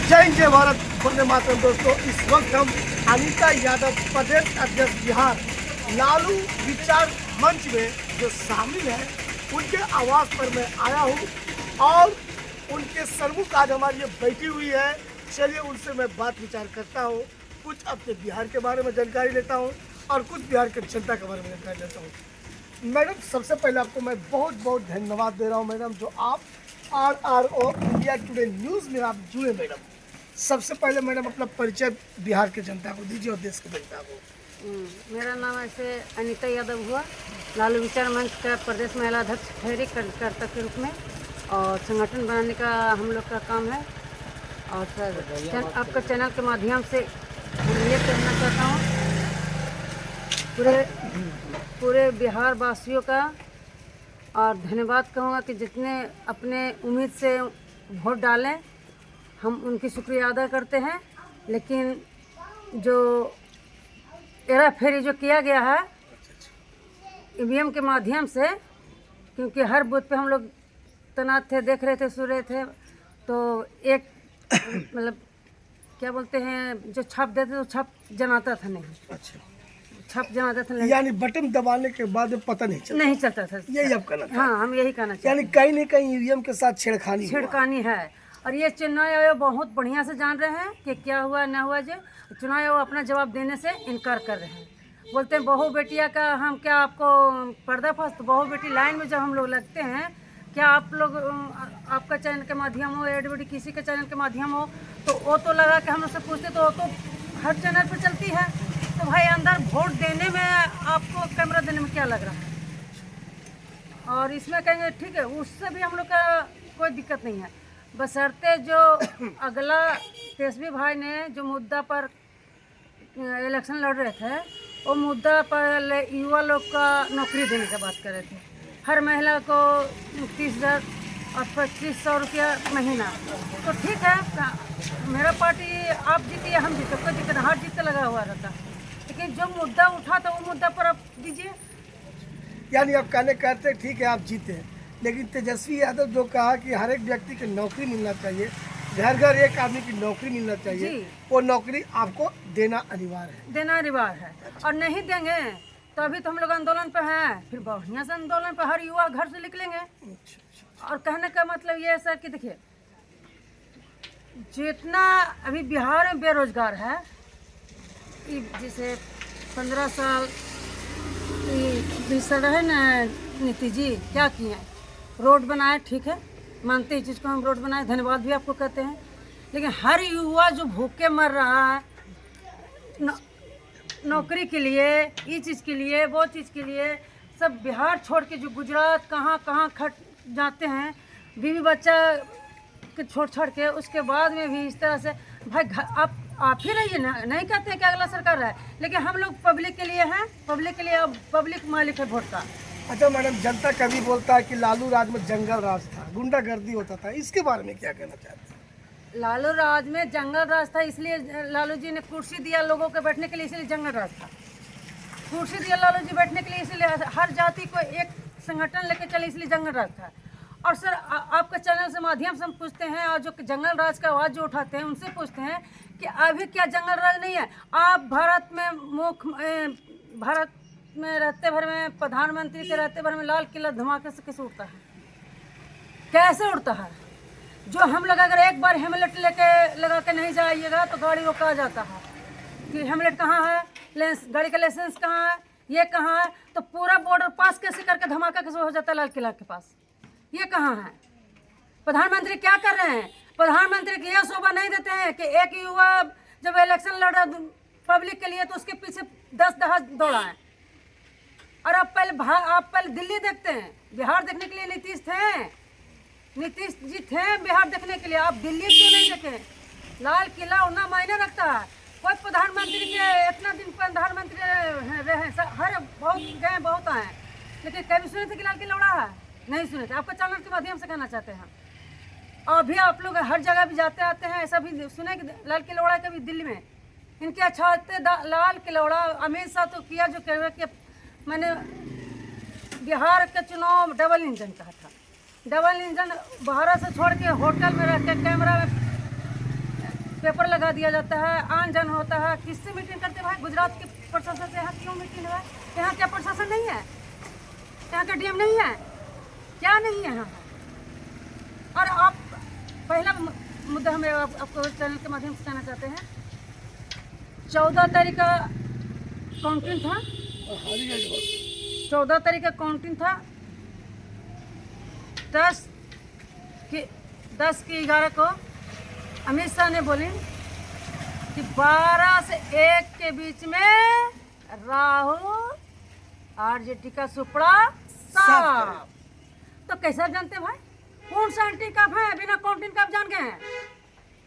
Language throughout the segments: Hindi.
जय हिंद जय भारत, वंदे मातरम। दोस्तों, इस वक्त हम अनीता यादव प्रदेश अध्यक्ष बिहार लालू विचार मंच में जो शामिल है उनके आवास पर मैं आया हूँ और उनके सम्मुख आज हमारी ये बैठी हुई है। चलिए उनसे मैं बात विचार करता हूँ, कुछ अपने बिहार के बारे में जानकारी लेता हूँ और कुछ बिहार के जनता के बारे में जानकारी लेता हूँ। मैडम, सबसे पहले आपको मैं बहुत बहुत धन्यवाद दे रहा हूँ मैडम, जो आप RRO इंडिया टुडे न्यूज़ में आप जुड़े मैडम। सबसे पहले मैडम अपना परिचय बिहार के जनता को दीजिए और देश के जनता को। मेरा नाम ऐसे अनीता यादव हुआ, लालू विचार मंच का प्रदेश महिला अध्यक्ष ठहरी कार्यकर्ता के रूप में, और संगठन बनाने का हम लोग का काम है। और सर आपका चैनल के माध्यम से ये कहना चाहता हूँ पूरे बिहार वासियों का, और धन्यवाद कहूँगा कि जितने अपने उम्मीद से वोट डालें, हम उनकी शुक्रिया अदा करते हैं। लेकिन जो हेरा फेरी जो किया गया है EVM के माध्यम से, क्योंकि हर बूथ पे हम लोग तैनात थे, देख रहे थे, सुन रहे थे, तो एक मतलब क्या बोलते हैं, जो छाप देते तो छाप जनाता था नहीं। अच्छा, छाप जनाता था नहीं, यानी बटन दबाने के बाद पता नहीं चलता था। यही आप कहना चाहते हैं? हाँ, हम यही कहना चाहते हैं। यानी कहीं न कहीं EVM के साथ छेड़खानी है। और ये चुनाव आयोग बहुत बढ़िया से जान रहे हैं कि क्या हुआ ना हुआ। जो चुनाव आयोग अपना जवाब देने से इनकार कर रहे हैं, बोलते हैं बहू बेटिया का हम क्या आपको पर्दाफाश। तो बहू बेटी लाइन में जब हम लोग लगते हैं, क्या आप लोग आपका चैनल के माध्यम हो, एडवर्टी किसी के चैनल के माध्यम हो, तो वो तो लगा कि हम लोग से पूछते तो वो तो हर चैनल पर चलती है। तो भाई अंदर वोट देने में आपको कैमरा देने में क्या लग रहा है? और इसमें कहेंगे ठीक है, उससे भी हम लोग का कोई दिक्कत नहीं है, बशर्ते जो अगला तेजस्वी भाई ने जो मुद्दा पर इलेक्शन लड़ रहे थे, वो मुद्दा पर युवा लोग का नौकरी देने की बात कर रहे थे। हर महिला को 30,000 और 2500 रुपया महीना। तो ठीक है, मेरा पार्टी आप जीती या हम जीते, कोई दिक्कत, हार जीत लगा हुआ रहता। लेकिन जो मुद्दा उठा था वो मुद्दा पर आप दीजिए। यानी आप कहते ठीक है आप जीते, लेकिन तेजस्वी यादव जो कहा कि हर एक व्यक्ति की नौकरी मिलना चाहिए, घर घर एक आदमी की नौकरी मिलना चाहिए, वो नौकरी आपको देना अनिवार्य है। और नहीं देंगे तो अभी तो हम लोग आंदोलन पे हैं, फिर बढ़िया से आंदोलन पे हर युवा घर से निकलेंगे। और कहने का मतलब ये है सर कि देखिए, जितना अभी बिहार में बेरोजगार है, जैसे 15 साल 20 साल रहे ना नीतीश जी, क्या किए? रोड बनाए, ठीक है, मानते हैं चीज़ को, हम रोड बनाए, धन्यवाद भी आपको कहते हैं। लेकिन हर युवा जो भूखे मर रहा है नौकरी के लिए, ये चीज़ के लिए, वो चीज़ के लिए, सब बिहार छोड़ के जो गुजरात कहाँ कहाँ खट जाते हैं, बीवी बच्चा के छोड़ के, उसके बाद में भी इस तरह से भाई आप ही रहिए ना। नहीं कहते हैं कि अगला सरकार है, लेकिन हम लोग पब्लिक के लिए हैं, पब्लिक के लिए, अब पब्लिक मालिक है वोट का। अच्छा मैडम, जनता कभी बोलता है कि लालू राज में जंगल राज था, गुंडागर्दी होता था, इसके बारे में क्या कहना चाहते हैं? लालू राज में जंगल राज था, इसलिए लालू जी ने कुर्सी दिया लोगों के बैठने के लिए, इसलिए जंगल राज था। कुर्सी दिया लालू जी बैठने के लिए, इसलिए हर जाति को एक संगठन लेके चले, इसलिए जंगल राज था। और सर आपका चैनल से माध्यम से हम पूछते हैं, और जो जंगल राज का आवाज़ जो उठाते हैं उनसे पूछते हैं कि अभी क्या जंगल राज नहीं है? आप भारत में रहते भर में, प्रधानमंत्री के रहते भर में लाल किला धमाके से कैसे उड़ता है? कैसे उड़ता है? जो हम लोग अगर एक बार हेमलेट लेके लगा के नहीं जाइएगा तो गाड़ी रोका जाता है कि हेमलेट कहाँ है, गाड़ी का लाइसेंस कहाँ है, ये कहाँ है, तो पूरा बॉर्डर पास कैसे करके धमाका कैसे हो जाता है लाल किला के पास? ये कहाँ है? प्रधानमंत्री क्या कर रहे हैं? प्रधानमंत्री की यह शोभा नहीं देते हैं कि एक युवा जब इलेक्शन लड़ रहा पब्लिक के लिए तो उसके पीछे 10 दहाड़ दौड़ा है। और आप पहले दिल्ली देखते हैं, बिहार देखने के लिए नीतीश जी थे बिहार देखने के लिए, आप दिल्ली क्यों नहीं देखें? लाल किला उतना मायने रखता है। कोई प्रधानमंत्री के इतना दिन प्रधानमंत्री रहे, हर बहुत गए, बहुत आए, लेकिन कभी सुने थे कि लाल किला उड़ा है? नहीं सुने थे। आपका चैनल के माध्यम से कहना चाहते हैं। और भी आप लोग हर जगह भी जाते आते हैं, ऐसा भी सुने कि लाल किला उड़ा कभी दिल्ली में? इनके अच्छा लाल किला उड़ा। अमित शाह तो किया जो कह कि मैंने बिहार के चुनाव डबल इंजन कहा था, डबल इंजन बाहर से छोड़ के होटल में रख के कैमरा में पेपर लगा दिया जाता है, आन जान होता है। किससे मीटिंग करते भाई? गुजरात के प्रशासन से यहाँ क्यों मीटिंग है? यहाँ क्या प्रशासन नहीं है? यहाँ का डीएम नहीं है? क्या नहीं है यहाँ? और आप पहला मुद्दा हमें आपको चैनल के माध्यम से कहना चाहते हैं, 14 तारीख का काउंटिंग था, 14 तारीख का काउंटिंग था, 10 की 11 को अमित शाह ने बोली कि 12 से 1 के बीच में राहुल आरजेडी का सुपड़ा साफ। तो कैसे जानते भाई? कौन सा एंटी कप है? बिना काउंटिंग कप जान गए हैं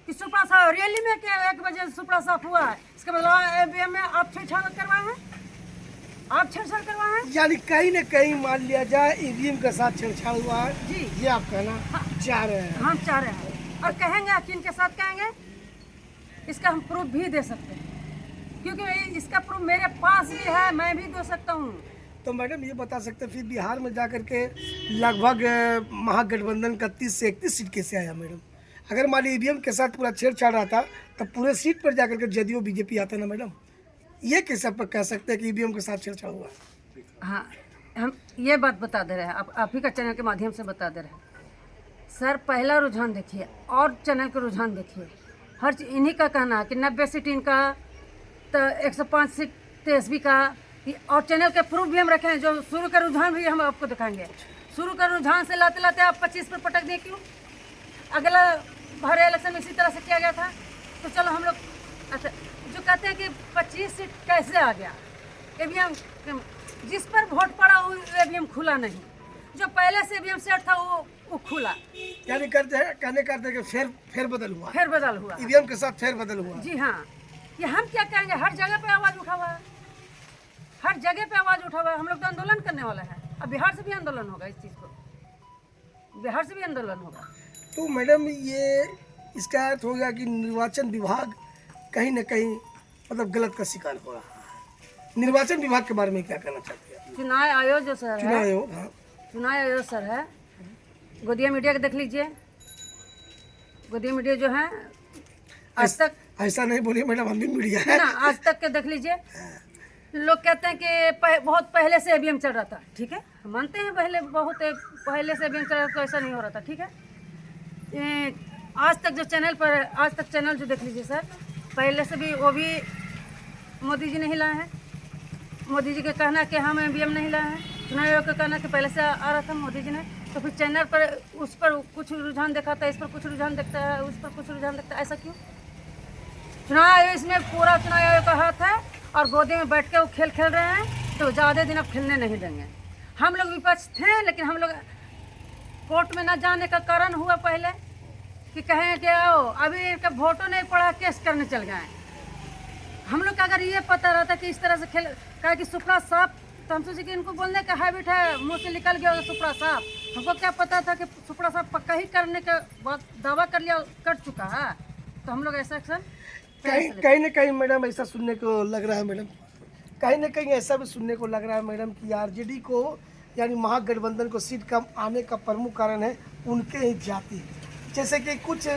कि सुपड़ा साफ रियली में क्या 1 बजे सुपड़ा साफ हुआ है? इसका मतलब ईवीएम में आप छेड़छाड़ करवाए हैं, आप छेड़छाड़ करवाए हैं। यानी कहीं न कहीं मान लिया जाए ईवीएम के साथ छेड़छाड़ हुआ है जी, ये आप कहना चाह रहे हैं? हम चाह रहे हैं और कहेंगे, किन के साथ कहेंगे, इसका हम प्रूफ भी दे सकते हैं, क्योंकि इसका प्रूफ मेरे पास भी है, मैं भी दे सकता हूँ। तो मैडम ये बता सकते हैं फिर बिहार में जाकर के लगभग महागठबंधन का 30 से 31 सीट कैसे आया मैडम? अगर मान लीजिए ईवीएम के साथ पूरा छेड़छाड़ रहा था तब पूरे सीट पर जाकर के जदयू बीजेपी आता ना मैडम, ये कैसे आप कह सकते हैं कि ईवीएम के साथ छेड़छाड़ हुआ? हाँ, हम ये बात बता दे रहे हैं, आप ही का चैनल के माध्यम से बता दे रहे हैं सर। पहला रुझान देखिए और चैनल का रुझान देखिए, हर चीज इन्हीं का कहना है कि 90 सीट इनका, तो 105 सीट तेजस्वी का, और चैनल के प्रूफ भी हम रखे हैं। जो शुरू का रुझान भी हम आपको दिखाएंगे। शुरू का रुझान से लाते लाते आप 25 पर पटक दिए, क्यों? अगला भरे इलेक्शन इसी तरह से किया गया था। तो चलो हम लोग, अच्छा, जो कहते हैं कि 25 सीट कैसे आ गया? ईवीएम जिस पर वोट पड़ा वो ईवीएम खुला नहीं, जो पहले से ईवीएम सेट था वो खुला। यानी कहने करते कि फेर बदल हुआ, फेर बदल हुआ, ईवीएम के साथ फेर बदल हुआ। जी हाँ, ये हम क्या कहेंगे, हर जगह पे आवाज़ उठा हुआ है, हर जगह पे आवाज़ उठा हुआ है। हम लोग तो आंदोलन करने वाला है, अब बिहार से भी आंदोलन होगा, इस चीज़ को बिहार से भी आंदोलन होगा। तो मैडम ये इसका अर्थ हो गया कि निर्वाचन विभाग कहीं न कहीं मतलब गलत का शिकार हो रहा है। निर्वाचन विभाग के बारे में क्या कहना चाहते हैं? चुनाव आयोग जो सर चुनाव है, आयोग, हाँ, चुनाव आयोग सर है, गोदिया मीडिया के देख लीजिए। गोदिया मीडिया जो है आज तक, ऐसा नहीं बोलिए मैडम, हम भी मीडिया है ना, आज तक के देख लीजिए। लोग कहते हैं कि बहुत पहले से ईवीएम चल रहा था, ठीक है, हम मानते हैं बहुत पहले से ईवीएम चल रहा था, तो ऐसा नहीं हो रहा था, ठीक है। आज तक जो चैनल पर, आज तक चैनल जो देख लीजिए सर, पहले से भी वो भी मोदी जी नहीं लाए हैं। मोदी जी का कहना कि हम ईवीएम नहीं लाए हैं, चुनाव आयोग का कहना कि पहले से आ रहा था मोदी जी ने। तो फिर चैनल पर उस पर कुछ रुझान दिखाता है, इस पर कुछ रुझान दिखता है, उस पर कुछ रुझान दिखता है, ऐसा क्यों? चुनाव आयोग इसमें पूरा चुनाव आयोग का हाथ है, और गोदी में बैठ के वो खेल खेल रहे हैं, तो ज़्यादा दिन अब खेलने नहीं देंगे। हम लोग विपक्ष थे, लेकिन हम लोग कोर्ट में न जाने का कारण हुआ पहले कि कहें कि आओ, अभी इनका वोटों नहीं पड़ा, केस करने चल गए। हम लोग का अगर ये पता रहता कि इस तरह से खेल, कहा कि सुपड़ा साफ, तो हम सोचे कि इनको बोलने का हैबिट है, मुंह से निकल गया होगा सुपड़ा साफ। हमको क्या पता था कि सुपड़ा साफ पक्का ही करने के बाद दावा कर चुका है, तो हम लोग ऐसा एक्शन कहीं न कहीं मैडम ऐसा सुनने को लग रहा है मैडम, कहीं न कहीं ऐसा भी सुनने को लग रहा है मैडम कि आरजेडी को यानी महागठबंधन को सीट कम आने का प्रमुख कारण है उनके ही जाति। जैसे कि कुछ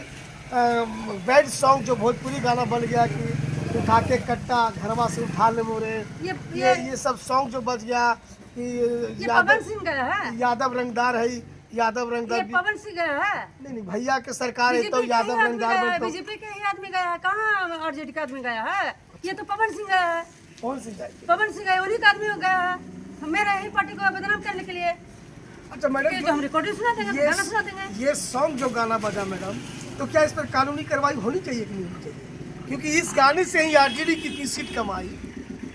बैड सॉन्ग जो भोजपुरी गाना बन गया कि उठा के कट्टा घरवा से उठा ले मोरे, ये सब सॉन्ग जो बच गया कि पवन सिंह गया है, यादव रंगदार है, यादव रंगदार, ये पवन सिंह गया है। नहीं भैया के सरकार है तो यादव रंगदार, बीजेपी के ही आदमी गया है, कहाँ आरजेडी का आदमी गया है? ये तो पवन सिंह गया है। कौन सी जाए? पवन सिंह गया, उन्हीं का आदमी हो गया है, मेरा ही पार्टी को बदनाम करने के लिए। अच्छा मैडम, जो हम रिकॉर्डिंग सुना देंगे, गाना सुना देंगे। ये सॉन्ग जो गाना बजा मैडम, तो क्या इस पर कानूनी कार्रवाई होनी चाहिए कि नहीं होनी चाहिए? क्योंकि इस गाने से ही आरजेडी कितनी सीट कम आई।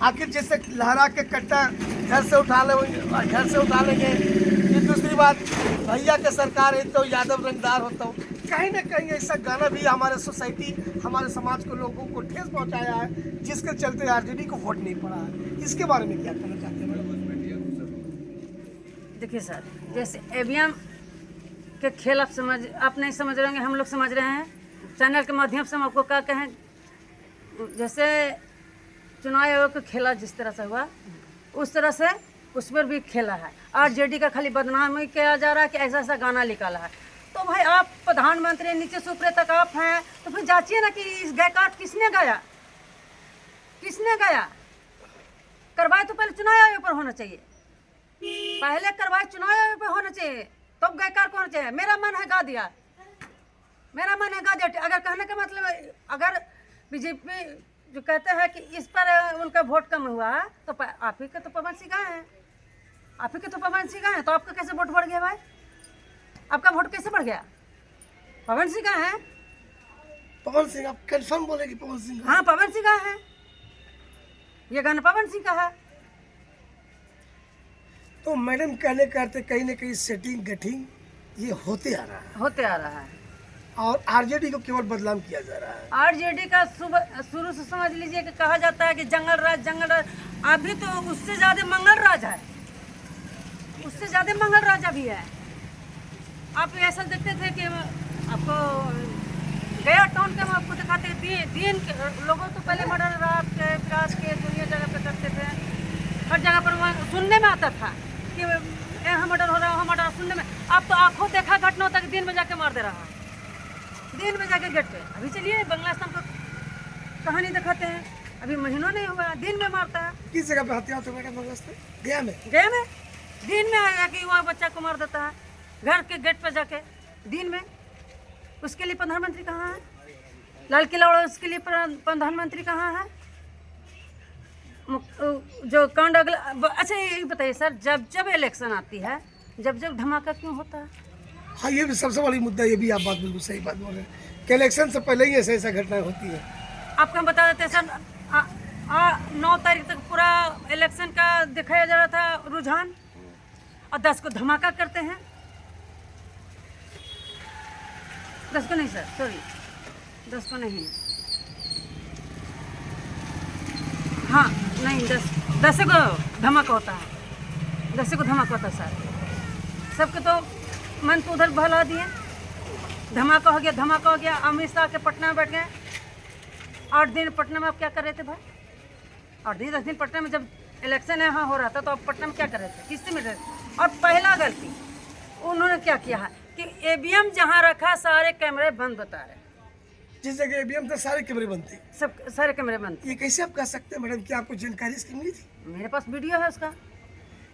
आखिर जैसे लहरा के कट्टा घर से उठा लेंगे, फिर दूसरी बात भैया के सरकार है तो यादव रंगदार होता हूँ। कहीं ना कहीं ऐसा गाना भी हमारे सोसाइटी, हमारे समाज को, लोगों को ठेस पहुँचाया है, जिसके चलते आरजेडी को वोट नहीं पड़ा है। इसके बारे में क्या कहना चाहते हैं मैडम? देखिए सर, जैसे ईवीएम के खेल आप नहीं समझ रहे होंगे, हम लोग समझ रहे हैं। चैनल के माध्यम से हम आपको क्या कहें, जैसे चुनाव आयोग का खेला जिस तरह से हुआ, उस तरह से उस पर भी खेला है। आरजेडी का खाली बदनामी किया जा रहा है कि ऐसा ऐसा गाना निकाला है। तो भाई आप प्रधानमंत्री नीचे से ऊपर तक आप हैं, तो फिर जांचिए ना कि इस गायकार किसने गाया, किसने गाया। करवाए तो पहले चुनाव आयोग पर होना चाहिए, पहले करवाए चुनाव आयोग पर होना चाहिए, तब गायकार को होना चाहिए। मेरा मन है गा दिया, मेरा मन है गा दिया। अगर कहने का मतलब, अगर बीजेपी जो कहते हैं कि इस पर उनका वोट कम हुआ, तो आप ही के तो पवन सिंह हैं, आप ही के तो पवन सिंह हैं, तो आपका कैसे वोट बढ़ गया भाई? आपका वोट कैसे बढ़ गया? पवन सिंह है, पवन सिंह आप कंफर्म बोलेगी पवन सिंह? हाँ पवन सिंह है, ये गाना पवन सिंह का है। तो मैडम कहने का अर्थ कहीं ना कहीं सेटिंग गठिंग ये होते आ रहा है, होते आ रहा है, और आरजेडी को केवल बदनाम किया जा रहा है। आरजेडी का शुरू से समझ लीजिए कि कहा जाता है कि जंगल राज, जंगल राज। अभी तो उससे ज्यादा मंगल राज है, उससे ज्यादा मंगल राज अभी है। आप ऐसा देखते थे कि आपको गया टाउन के हम आपको दिखाते दिन लोगों तो पहले मर्डर रात के विराट के दुनिया जगह पे करते थे, हर जगह पर सुनने में आता था कि यहाँ मर्डर हो रहा है, वहाँ मर्डर सुनने में। अब तो आंखों देखा घटना होता कि दिन में जाके मार दे रहा है, दिन में जाके गेट पे। अभी चलिए बंगला स्तंभ को कहानी दिखाते हैं, अभी महीनों नहीं हुआ, दिन में मारता है। किस जगह पे हत्या होती है बंगला स्तंभ? गया में? गया में दिन में आया कि युवा बच्चा को मार देता है घर के गेट पर जाके दिन में। उसके लिए प्रधानमंत्री कहाँ है? लाल किला वाला उसके लिए प्रधानमंत्री कहाँ है? जो कांड अगला। अच्छा ये बताइए सर, जब जब इलेक्शन आती है, जब जब धमाका क्यों होता है? हाँ ये भी सबसे बड़ी मुद्दा, ये भी आप बात बिल्कुल सही बात बोल रहे हैं कि इलेक्शन से पहले ही ऐसा ऐसा घटनाएं होती है। आपको हम बता देते हैं सर, 9 तारीख तक पूरा इलेक्शन का दिखाया जा रहा था रुझान, और 10 को धमाका करते हैं। 10 को नहीं सर, सॉरी 10 को नहीं, हाँ नहीं 10 को धमाका होता है, 10 को धमाका होता है सर। सबके तो मन तो उधर बहला दिए, धमाका हो गया, धमाका हो गया। अमित शाह के पटना में बैठ गए, 8 दिन पटना में आप क्या कर रहे थे भाई? 8 दिन 10 दिन पटना में, जब इलेक्शन यहाँ हो रहा था तो आप पटना में क्या कर रहे थे, किससे मिल रहे थे? और पहला गलती उन्होंने क्या किया है कि ईवीएम जहाँ रखा सारे कैमरे बंद बता रहे, जिस जगह ईवीएम था सारे कैमरे बंद थे, सब सारे कैमरे बंद। ये कैसे आप कह सकते हैं मैडम? क्या आपको जानकारी इसकी मिली थी? मेरे पास वीडियो है उसका।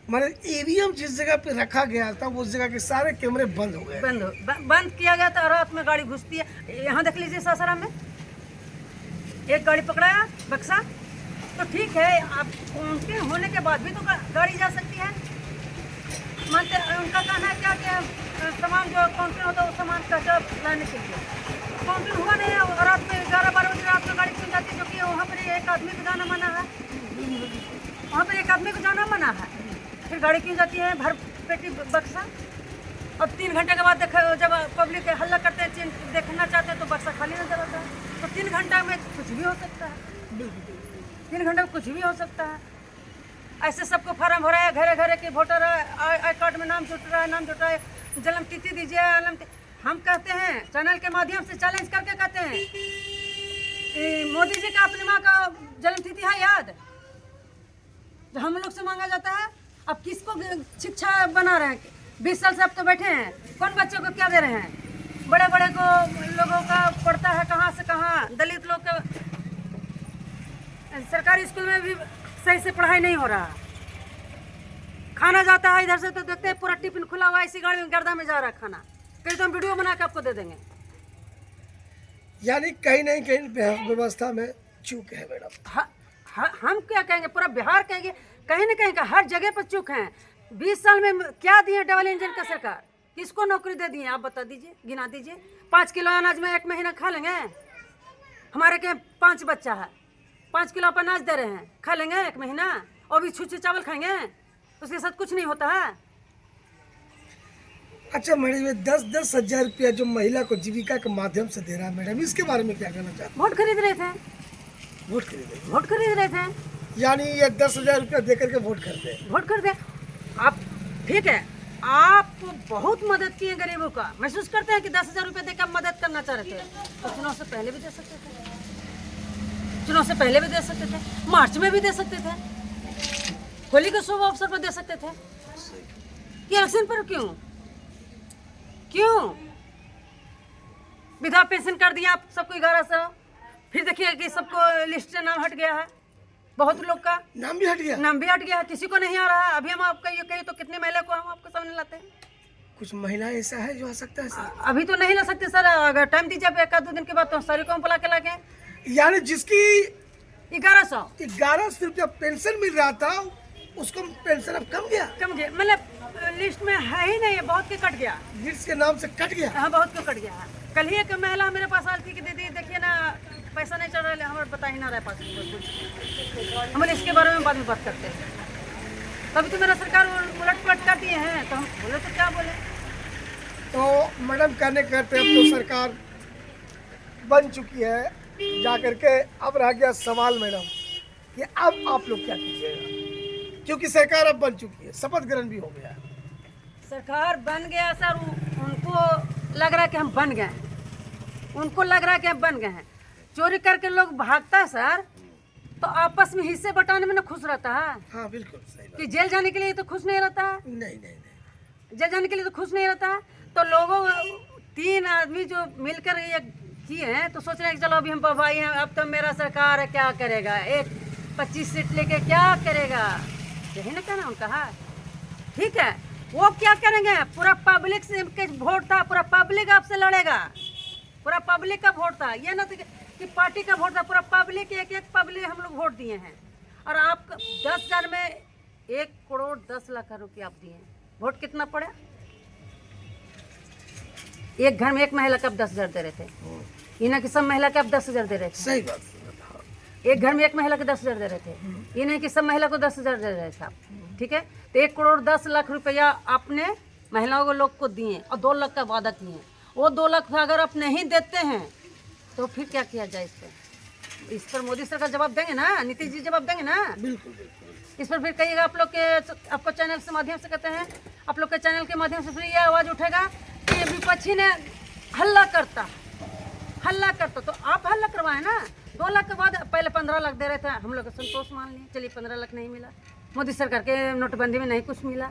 मतलब ईवीएम जिस जगह पे रखा गया था उस जगह के सारे कैमरे बंद हो गए, बंद किया गया था। रात में गाड़ी घुसती है, यहाँ देख लीजिए सासाराम में एक गाड़ी पकड़ाया बक्सा, तो ठीक है, आप उनके होने के बाद भी तो गाड़ी जा सकती है। मानते उनका कहना है क्या कि सामान जो काउंटर होता है वो सामान का जब लाने के लिए काउंटर हुआ नहीं है। रात में 11-12 बजे रात में गाड़ी खुल जाती है, जो कि वहाँ पर एक आदमी को जाना मना है, वहाँ पर एक आदमी को जाना मना है। फिर गाड़ी क्यों जाती है भर पेटी बक्सा? अब 3 घंटे के बाद जब पब्लिक हल्ला करते हैं, देखना चाहते हैं, तो बक्सा खाली नजर आता है। तो 3 घंटा में कुछ भी हो सकता है, 3 घंटे में कुछ भी हो सकता है। ऐसे सबको फार्म भरा है, घरे घरे के वोटर आई कार्ड में नाम जुट रहा है, नाम जुट रहा है, जन्म तिथि दीजिए। हम कहते हैं चैनल के माध्यम से चैलेंज करके कहते हैं, मोदी जी का अपनी माँ का जन्म तिथि है याद, जो हम लोग से मांगा जाता है। अब किसको शिक्षा बना रहे हैं? 20 साल से अब तो बैठे हैं, कौन बच्चों को क्या दे रहे हैं? बड़े बड़े को लोगों का पढ़ता है कहाँ से कहाँ, दलित लोग का सरकारी स्कूल में भी सही से पढ़ाई नहीं हो रहा। खाना जाता है इधर से तो देखते हैं पूरा टिफिन खुला हुआ है, इसी गाड़ी में गर्दा में जा रहा है खाना। फिर तो हम वीडियो बना के आपको दे देंगे। यानी कहीं नहीं कहीं व्यवस्था में चूक है मैडम। हम क्या कहेंगे, पूरा बिहार कहेंगे, कहीं ना कहीं का हर जगह पर चूक है। 20 साल में क्या दिए डबल इंजन का सरकार? किसको नौकरी दे दिए आप बता दीजिए, गिना दीजिए। 5 किलो अनाज में 1 महीना खा लेंगे? हमारे के 5 बच्चा है, 5 किलो आप अनाज दे रहे हैं, खा लेंगे 1 महीना? और भी छुच्छे चावल खाएंगे, उसके साथ कुछ नहीं होता है। अच्छा मैडम, ये 10-10 हजार रुपया जो महिला को जीविका के माध्यम से दे रहा है मैडम, इसके बारे में क्या कहना चाहते हैं? वोट खरीद रहे थे, वोट खरीद रहे थे। यानी ये 10,000 रुपया दे करके वोट खरीदे, वोट खरीदे। आप ठीक है, आप बहुत मदद किए गरीबों का, महसूस करते हैं कि 10,000 रुपये देकर मदद करना चाह रहे थे, तो चुनाव से पहले भी दे सकते थे, चुनाव से पहले भी दे सकते थे, मार्च में भी दे सकते थे, होली के शुभ अवसर पर दे सकते थे। कि इलेक्शन पर क्यों? विधवा पेंशन कर दिया आप सबको 1100। फिर देखिए कि सबको लिस्ट से नाम हट गया है, बहुत लोग का नाम भी हट गया। नाम भी हट गया है, किसी को नहीं आ रहा है। अभी हम आपका ये कही तो कितनी महिला को हम आपके सामने लाते हैं? कुछ महिला ऐसा है जो आ सकता है सर? अभी तो नहीं ला सकते सर, अगर टाइम दीजिए आप 1-2 दिन के बाद तो सारी को हम बुला के लाके। यानी जिसकी 1100 रुपया पेंशन मिल रहा था उसको पेंशन अब कम गया, मतलब लिस्ट में है ही नहीं, बहुत के कट गया, लिस्ट के नाम से कट गया। हाँ बहुत के कट गया है। कल ही एक महिला मेरे पास आई थी कि दीदी देखिए ना पैसा नहीं चल रहा है, हमारे बता ही ना रहा है पास कुछ। हम इसके बारे में बाद में बात करते हैं। तभी तो मेरा सरकार उलट पलट कर दिए हैं, तो हम बोले तो क्या बोले। तो मैडम कहने कहते अब तो सरकार बन चुकी है जा करके, अब रह गया सवाल मैडम कि अब आप लोग क्या कीजिएगा, क्योंकि सरकार अब बन चुकी है, शपथ ग्रहण भी हो गया है। सरकार बन गया सर, उनको लग रहा है कि हम बन गए हैं, उनको लग रहा है कि हम बन गए हैं। चोरी करके लोग भागता है सर, तो आपस में हिस्से बटाने में ना खुश रहता है। हाँ बिल्कुल सही बात। कि जेल जाने के लिए तो खुश नहीं रहता है, नहीं। जेल जाने के लिए तो खुश नहीं रहता है। तो लोगों 3 आदमी जो मिलकर ये किए हैं तो सोच रहे हैं कि चलो अभी हम भाई हैं, अब तो मेरा सरकार है, क्या करेगा, एक 25 सीट लेके क्या करेगा, यही ना कहना उनका है। ठीक है, वो क्या करेंगे, पूरा पब्लिक से के वोट था, पूरा पब्लिक आपसे लड़ेगा, पूरा पब्लिक का वोट था, ये ना कि पार्टी का वोट था, पूरा पब्लिक, एक पब्लिक हम लोग वोट दिए हैं। और आप 10,000 में 1,10,00,000 रुपया आप दिए, वोट कितना पड़ा? एक घर में एक महिला का आप 10,000 दे रहे थे, ये ना कि सब महिला के आप 10,000 दे रहे थे। सही बात। एक घर में एक महिला को 10,000 दे रहे थे, ये नहीं कि सब महिला को 10,000 दे रहे थे आप। ठीक है, तो 1,10,00,000 रुपया आपने महिलाओं को लोग को दिए और 2 लाख का वादा किए। वो 2 लाख अगर आप नहीं देते हैं तो फिर क्या किया जाए? इस पर मोदी सरकार जवाब देंगे ना, नीतीश जी जवाब देंगे ना। बिल्कुल। इस पर फिर कहिएगा आप लोग के, आपको चैनल के माध्यम से कहते हैं, आप लोग के चैनल के माध्यम से फिर ये आवाज़ उठेगा कि ये विपक्षी ने हल्ला करता, तो आप हल्ला करवाए ना। 2 लाख के बाद पहले 15 लाख दे रहे थे, हम लोग संतोष मान लिए, चलिए 15 लाख नहीं मिला, मोदी सरकार के नोटबंदी में नहीं कुछ मिला।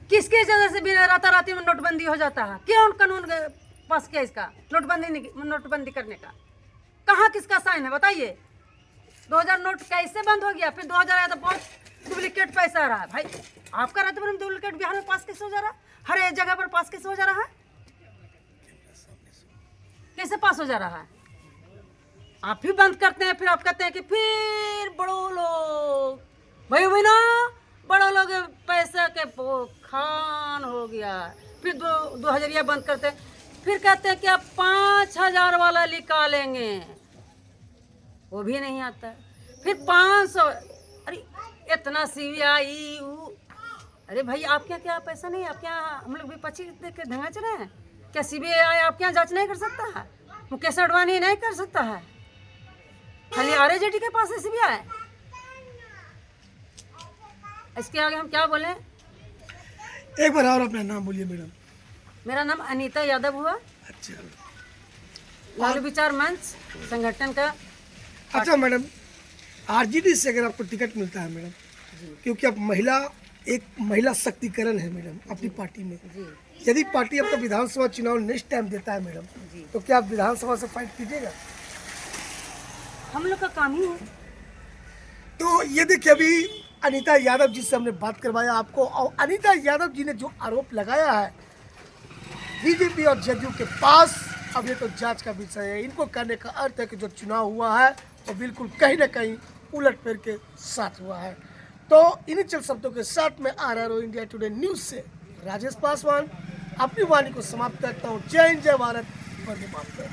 किसकी वजह से भी राताराती में नोटबंदी हो जाता है? क्यों कानून पास किया इसका, नोटबंदी करने का? कहाँ किसका साइन है बताइए? 2000 नोट कैसे बंद हो गया? फिर 2000 आया तो बहुत डुप्लीकेट पैसा आ रहा है। भाई आपका रहते पर डुप्लीकेट बिहार में पास कैसे हो जा रहा है? हर एक जगह पर पास कैसे हो जा रहा है? कैसे पास हो जा रहा है? आप भी बंद करते हैं, फिर आप कहते हैं कि फिर बड़ो लोग, भाई ना बड़ो लोग पैसा के खान हो गया। फिर 2,000 बंद करते हैं, फिर कहते हैं कि आप 5,000 वाला निकालेंगे, वो भी नहीं आता है। फिर 500, अरे इतना CBI, अरे भाई आपके क्या पैसा नहीं? आप क्या हम लोग विपक्षी देख के धंगा चले हैं क्या? CBI आपके यहाँ जांच नहीं कर सकता है? मुकेश अडवाणी नहीं कर सकता है? खाली RJD के पास है CBI? इसके आगे हम क्या बोले? एक बार और अपना नाम बोलिए मैडम। मेरा नाम अनीता यादव हुआ। अच्छा, लालू विचार मंच संगठन का। अच्छा मैडम, RJD से अगर आपको टिकट मिलता है मैडम, क्योंकि आप एक महिला शक्तिकरण है मैडम अपनी पार्टी में, यदि पार्टी आपका विधानसभा चुनाव नेक्स्ट टाइम देता है मैडम, तो क्या आप विधानसभा से फाइट कीजिएगा? हम लोग का काम ही है। तो ये देखिए, अभी अनीता यादव जी से हमने बात करवाया आपको, और अनीता यादव जी ने जो आरोप लगाया है बीजेपी और जदयू के पास, अब ये तो जांच का विषय है। इनको कहने का अर्थ है कि जो चुनाव हुआ है वो बिल्कुल कहीं ना कहीं उलटफेर के साथ हुआ है। तो इन्हीं चंद शब्दों के साथ में RRO इंडिया टुडे न्यूज़ से राजेश पासवान अपनी वाणी को समाप्त करता हूँ। जय हिंद, जय भारत, वंदे मातरम।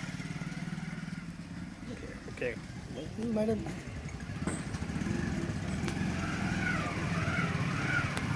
मैडम